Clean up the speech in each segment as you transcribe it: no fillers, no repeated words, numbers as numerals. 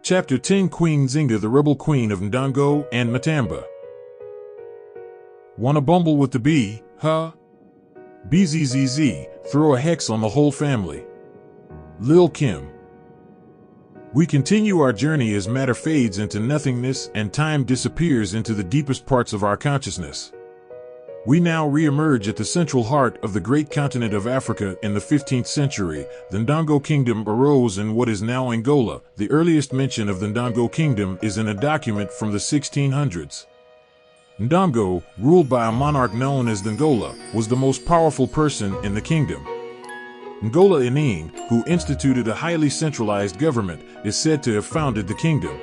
Chapter 10 Queen Nzinga, the rebel queen of Ndongo and Matamba. Wanna bumble with the bee, huh? BZZZ, throw a hex on the whole family. Lil Kim. We continue our journey as matter fades into nothingness and time disappears into the deepest parts of our consciousness. We now re-emerge at the central heart of the great continent of Africa. In the 15th century, the Ndongo kingdom arose in what is now Angola. The earliest mention of the Ndongo kingdom is in a document from the 1600s. Ndongo, ruled by a monarch known as Angola, was the most powerful person in the kingdom. Ngola Ining, who instituted a highly centralized government, is said to have founded the kingdom.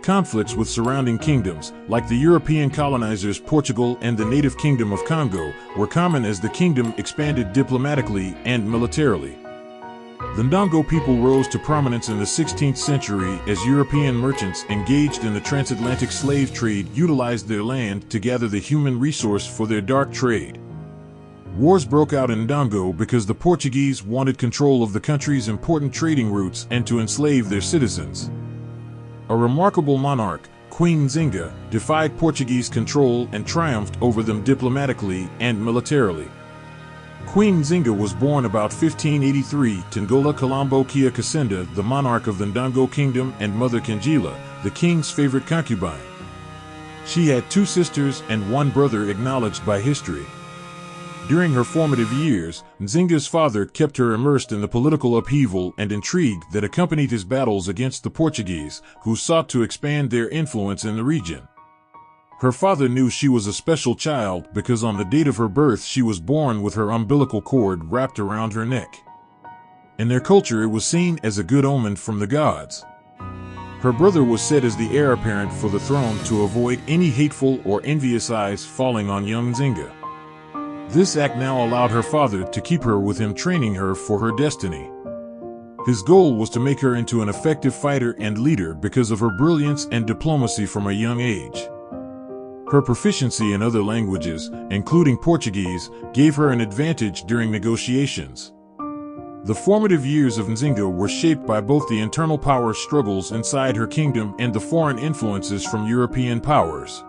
Conflicts with surrounding kingdoms, like the European colonizers Portugal and the native kingdom of Congo, were common as the kingdom expanded diplomatically and militarily. The Ndongo people rose to prominence in the 16th century as European merchants engaged in the transatlantic slave trade utilized their land to gather the human resource for their dark trade. Wars broke out in Ndongo because the Portuguese wanted control of the country's important trading routes and to enslave their citizens. A remarkable monarch, Queen Nzinga, defied Portuguese control and triumphed over them diplomatically and militarily. Queen Nzinga was born about 1583 to Ngola Kalambo Kia Kasenda, the monarch of the Ndongo kingdom, and Mother Kangela, the king's favorite concubine. She had 2 sisters and 1 brother acknowledged by history. During her formative years, Nzinga's father kept her immersed in the political upheaval and intrigue that accompanied his battles against the Portuguese, who sought to expand their influence in the region. Her father knew she was a special child because on the date of her birth she was born with her umbilical cord wrapped around her neck. In their culture, it was seen as a good omen from the gods. Her brother was set as the heir apparent for the throne to avoid any hateful or envious eyes falling on young Nzinga. This act now allowed her father to keep her with him, training her for her destiny. His goal was to make her into an effective fighter and leader because of her brilliance and diplomacy from a young age. Her proficiency in other languages, including Portuguese, gave her an advantage during negotiations. The formative years of Nzinga were shaped by both the internal power struggles inside her kingdom and the foreign influences from European powers.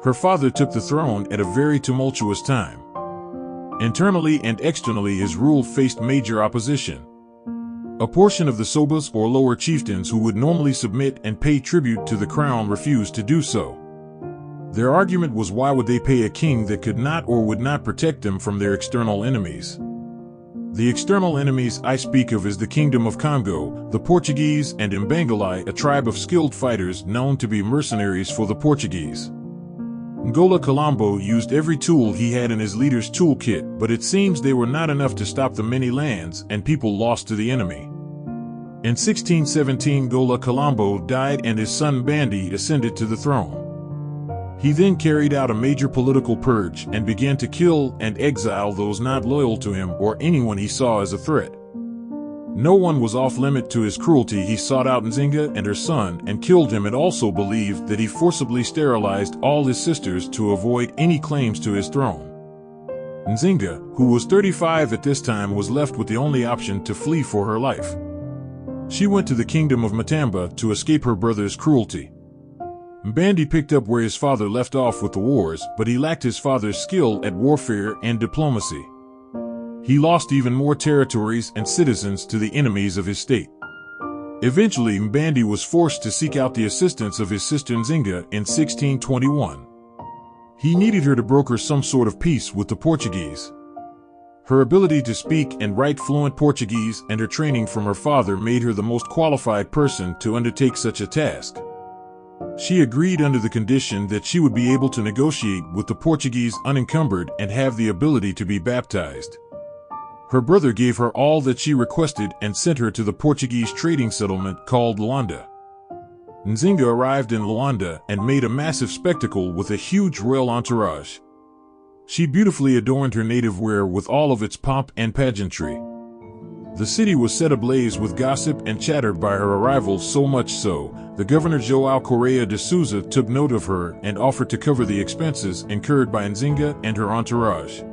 Her father took the throne at a very tumultuous time. Internally and externally, his rule faced major opposition. A portion of the Sobas, or lower chieftains who would normally submit and pay tribute to the crown, refused to do so. Their argument was, why would they pay a king that could not or would not protect them from their external enemies? The external enemies I speak of is the Kingdom of Congo, the Portuguese, and Mbangalai, a tribe of skilled fighters known to be mercenaries for the Portuguese. Ngola Kalambo used every tool he had in his leader's toolkit, but it seems they were not enough to stop the many lands and people lost to the enemy. In 1617, Ngola Kalambo died and his son Bandi ascended to the throne. He then carried out a major political purge and began to kill and exile those not loyal to him or anyone he saw as a threat. No one was off limit to his cruelty. He sought out Nzinga and her son and killed him. It also believed that he forcibly sterilized all his sisters to avoid any claims to his throne. Nzinga, who was 35 at this time, was left with the only option to flee for her life. She went to the kingdom of Matamba to escape her brother's cruelty. Mbandi picked up where his father left off with the wars, but he lacked his father's skill at warfare and diplomacy. He lost even more territories and citizens to the enemies of his state. Eventually, Mbandi was forced to seek out the assistance of his sister Nzinga in 1621. He needed her to broker some sort of peace with the Portuguese. Her ability to speak and write fluent Portuguese and her training from her father made her the most qualified person to undertake such a task. She agreed under the condition that she would be able to negotiate with the Portuguese unencumbered and have the ability to be baptized. Her brother gave her all that she requested and sent her to the Portuguese trading settlement called Luanda. Nzinga arrived in Luanda and made a massive spectacle with a huge royal entourage. She beautifully adorned her native wear with all of its pomp and pageantry. The city was set ablaze with gossip and chatter by her arrival, so much so, the governor João Correia de Souza took note of her and offered to cover the expenses incurred by Nzinga and her entourage.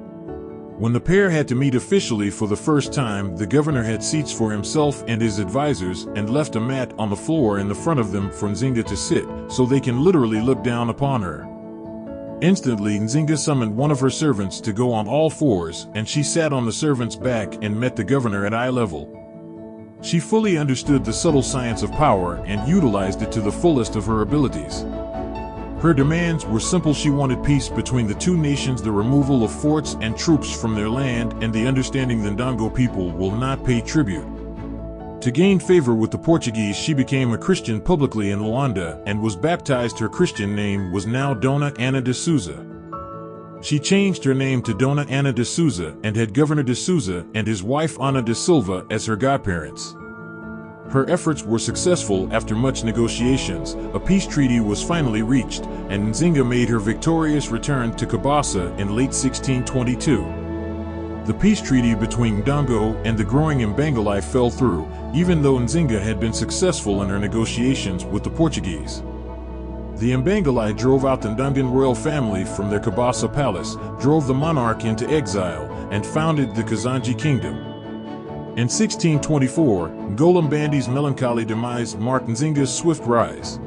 When the pair had to meet officially for the first time, the governor had seats for himself and his advisors and left a mat on the floor in the front of them for Nzinga to sit, so they can literally look down upon her. Instantly, Nzinga summoned one of her servants to go on all fours, and she sat on the servant's back and met the governor at eye level. She fully understood the subtle science of power and utilized it to the fullest of her abilities. Her demands were simple. She wanted peace between the two nations, the removal of forts and troops from their land, and the understanding the Ndongo people will not pay tribute. To gain favor with the Portuguese, she became a Christian publicly in Luanda and was baptized. Her Christian name was now Dona Ana de Souza. She changed her name to Dona Ana de Souza and had Governor de Souza and his wife Ana de Silva as her godparents. Her efforts were successful. After much negotiations, a peace treaty was finally reached, and Nzinga made her victorious return to Kabasa in late 1622. The peace treaty between Ndongo and the growing Mbangalai fell through, even though Nzinga had been successful in her negotiations with the Portuguese. The Mbangalai drove out the Ndongan royal family from their Kabasa palace, drove the monarch into exile, and founded the Kazanji kingdom. In 1624, Ngola Mbandi's melancholy demise marked Nzinga's swift rise.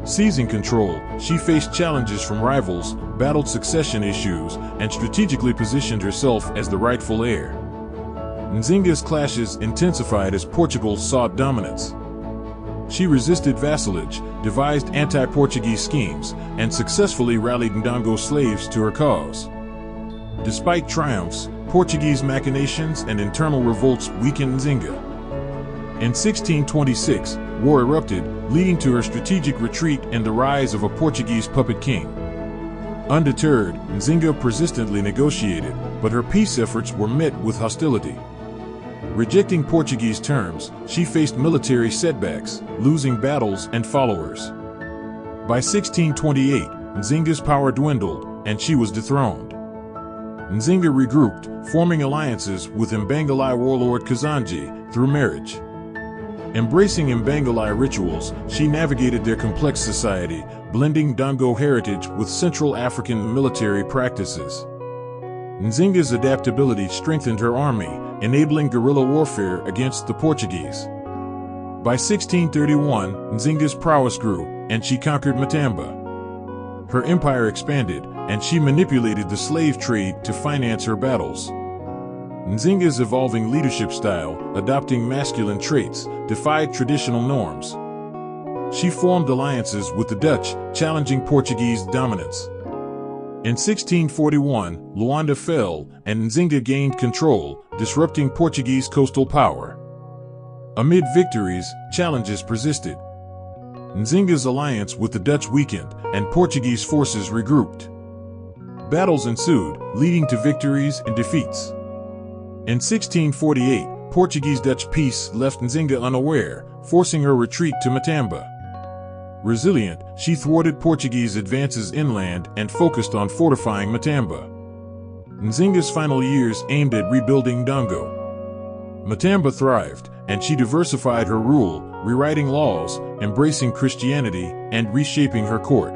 Seizing control, she faced challenges from rivals, battled succession issues, and strategically positioned herself as the rightful heir. Nzinga's clashes intensified as Portugal sought dominance. She resisted vassalage, devised anti-Portuguese schemes, and successfully rallied Ndongo slaves to her cause. Despite triumphs, Portuguese machinations and internal revolts weakened Nzinga. In 1626, war erupted, leading to her strategic retreat and the rise of a Portuguese puppet king. Undeterred, Nzinga persistently negotiated, but her peace efforts were met with hostility. Rejecting Portuguese terms, she faced military setbacks, losing battles and followers. By 1628, Nzinga's power dwindled, and she was dethroned. Nzinga regrouped, forming alliances with Mbangalai warlord Kazanji through marriage. Embracing Mbangalai rituals, she navigated their complex society, blending Ndongo heritage with Central African military practices. Nzinga's adaptability strengthened her army, enabling guerrilla warfare against the Portuguese. By 1631, Nzinga's prowess grew, and she conquered Matamba. Her empire expanded, and she manipulated the slave trade to finance her battles. Nzinga's evolving leadership style, adopting masculine traits, defied traditional norms. She formed alliances with the Dutch, challenging Portuguese dominance. In 1641, Luanda fell, and Nzinga gained control, disrupting Portuguese coastal power. Amid victories, challenges persisted. Nzinga's alliance with the Dutch weakened, and Portuguese forces regrouped. Battles ensued, leading to victories and defeats. In 1648, Portuguese-Dutch peace left Nzinga unaware, forcing her retreat to Matamba. Resilient, she thwarted Portuguese advances inland and focused on fortifying Matamba. Nzinga's final years aimed at rebuilding Ndongo. Matamba thrived, and she diversified her rule, rewriting laws, embracing Christianity, and reshaping her court.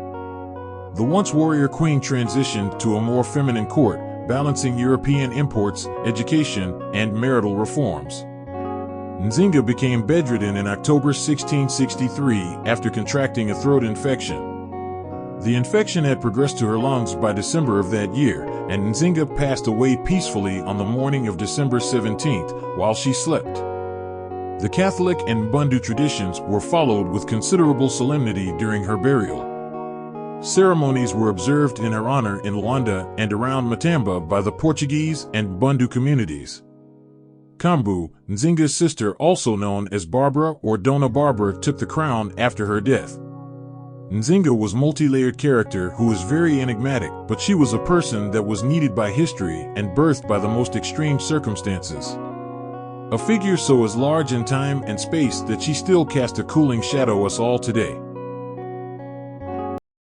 The once warrior queen transitioned to a more feminine court, balancing European imports, education, and marital reforms. Nzinga became bedridden in October 1663 after contracting a throat infection. The infection had progressed to her lungs by December of that year, and Nzinga passed away peacefully on the morning of December 17th while she slept. The Catholic and Mbundu traditions were followed with considerable solemnity during her burial. Ceremonies were observed in her honor in Luanda and around Matamba by the Portuguese and Mbundu communities. Kambu, Nzinga's sister, also known as Barbara or Dona Barbara, took the crown after her death. Nzinga was a multi-layered character who was very enigmatic, but she was a person that was needed by history and birthed by the most extreme circumstances. A figure so as large in time and space that she still cast a cooling shadow us all today.